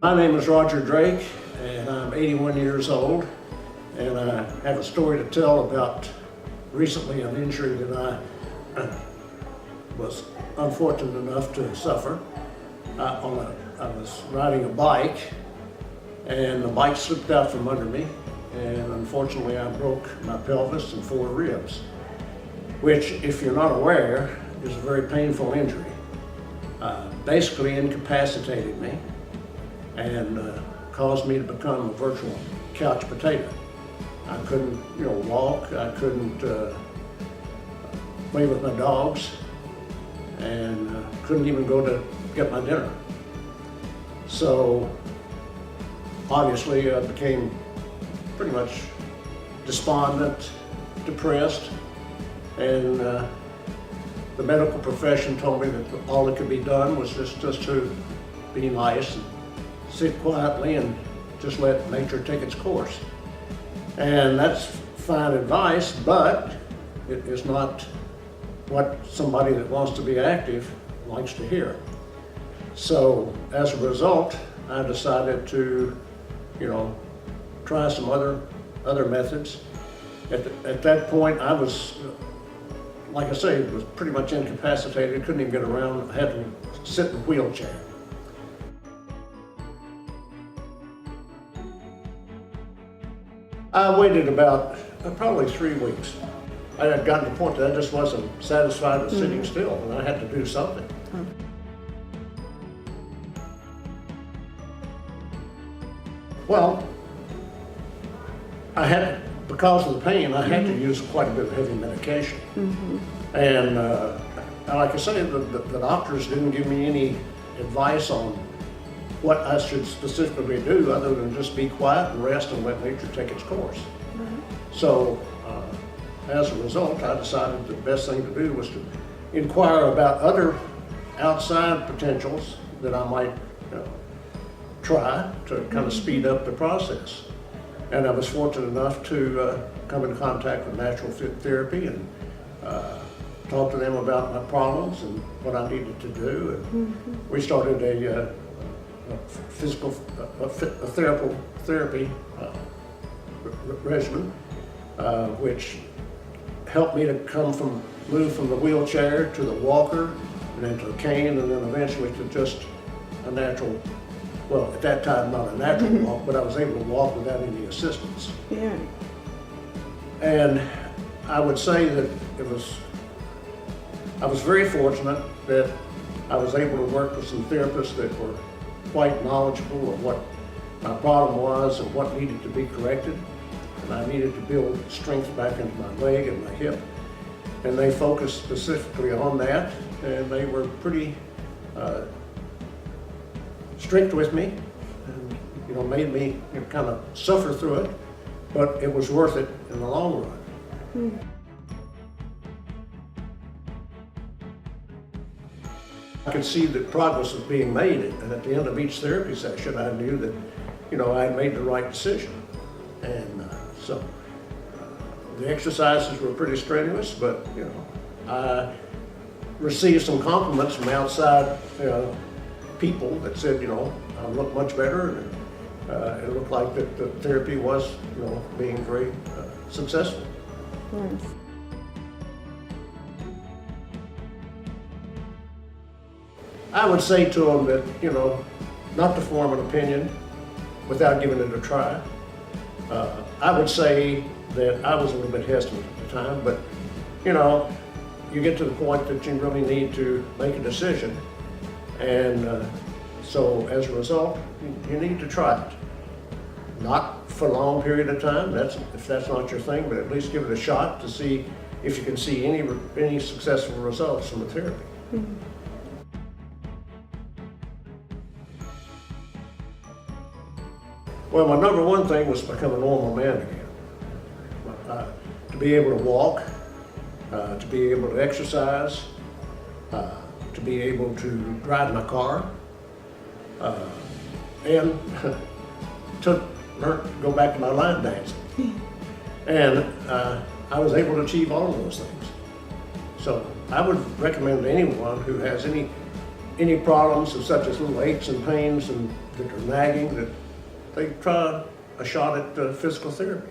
My name is Roger Drake, and I'm 81 years old, and I have a story to tell about recently an injury that I was unfortunate enough to suffer. I was riding a bike, and the bike slipped out from under me, and unfortunately I broke my pelvis and 4 ribs, which, if you're not aware, is a very painful injury. Basically incapacitated me and caused me to become a virtual couch potato. I couldn't, walk. I couldn't play with my dogs, and couldn't even go to get my dinner. So obviously I became pretty much despondent, depressed, and the medical profession told me that all that could be done was just to be nice and sit quietly and just let nature take its course. And that's fine advice, but it is not what somebody that wants to be active likes to hear. So as a result, I decided to, try some other methods. At that point, I was, like I say, was pretty much incapacitated, couldn't even get around, I had to sit in a wheelchair. I waited about probably 3 weeks. I had gotten to the point that I just wasn't satisfied with sitting still, and I had to do something. Well, because of the pain, I had to use quite a bit of heavy medication. And like I say, the doctors didn't give me any advice on what I should specifically do other than just be quiet and rest and let nature take its course. So as a result, I decided the best thing to do was to inquire about other outside potentials that I might try to kind of speed up the process. And I was fortunate enough to come in contact with natural therapy and talk to them about my problems and what I needed to do. And we started a therapy regimen, which helped me to move from the wheelchair to the walker, and then to a cane, and then eventually to just a natural, well, at that time not a natural walk, but I was able to walk without any assistance. Yeah. And I would say that I was very fortunate that I was able to work with some therapists that were quite knowledgeable of what my problem was and what needed to be corrected. And I needed to build strength back into my leg and my hip. And they focused specifically on that, and they were pretty strict with me, and made me kind of suffer through it, but it was worth it in the long run. I could see that progress was being made, and at the end of each therapy session, I knew that, I had made the right decision. And so the exercises were pretty strenuous, but, I received some compliments from outside, people that said, I look much better, and it looked like that the therapy was, being very successful. Nice. I would say to them that, not to form an opinion without giving it a try. I would say that I was a little bit hesitant at the time, but, you get to the point that you really need to make a decision. And so as a result, you need to try it. Not for a long period of time, if that's not your thing, but at least give it a shot to see if you can see any successful results from the therapy. Well, my number one thing was to become a normal man again. To be able to walk, to be able to exercise, to be able to drive my car, and to go back to my line dancing. And I was able to achieve all of those things. So I would recommend to anyone who has any any problems of such as little aches and pains and that are nagging, that they try a shot at physical therapy.